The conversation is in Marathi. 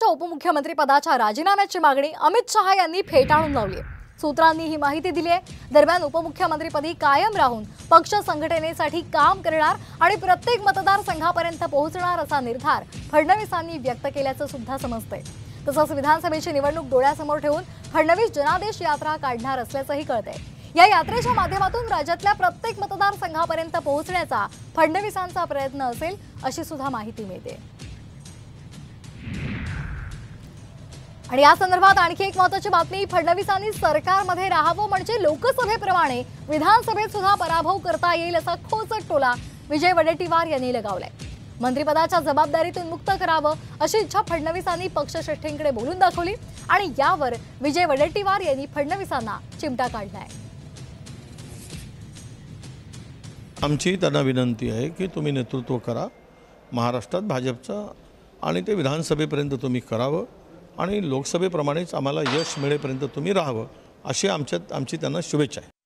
महाराष्ट्राच्या उपमुख्यमंत्री पदाच्या राजीनाम्याची मागणी अमित शहा यांनी फेटाळून लावली आहे। सूत्रांनी ही माहिती दिली आहे। दरम्यान उपमुख्यमंत्रीपदी कायम राहून पक्ष संघटनेसाठी काम करणार आणि प्रत्येक मतदारसंघापर्यंत पोहोचणार असा निर्धार फडणवीसांनी व्यक्त केल्याचं सुद्धा समजतंय। तसंच विधानसभेची निवडणूक डोळ्यासमोर ठेवून फडणवीस जनादेश यात्रा काढणार असल्याचंही कळतंय। या यात्रेच्या माध्यमातून राज्यातल्या प्रत्येक मतदारसंघापर्यंत पोहोचण्याचा फडणवीसांचा प्रयत्न असेल अशी सुद्धा माहिती मिळते। आणि या संदर्भात आणखी एक महत्त्वाची बातमी, फडणवीसांनी सरकारमध्ये राहावं म्हणजे लोकसभेप्रमाणे विधानसभेत सुद्धा पराभव करता येईल असा खोचक टोला विजय वडेट्टीवार यांनी लगावलाय। मंत्रिपदाच्या जबाबदारीतून मुक्त करावं अशी इच्छा फडणवीसांनी पक्षश्रेष्ठींकडे बोलून दाखवली आणि यावर विजय वडेट्टीवार यांनी फडणवीसांना चिमटा काढलाय। आमची त्यांना विनंती आहे की तुम्ही नेतृत्व करा महाराष्ट्रात भाजपचं आणि ते विधानसभेपर्यंत तुम्ही करावं आणि लोकसभेप्रमाणेच आम्हाला यश मिळेपर्यंत तुम्ही राहावं अशी आमची त्यांना शुभेच्छा आहे।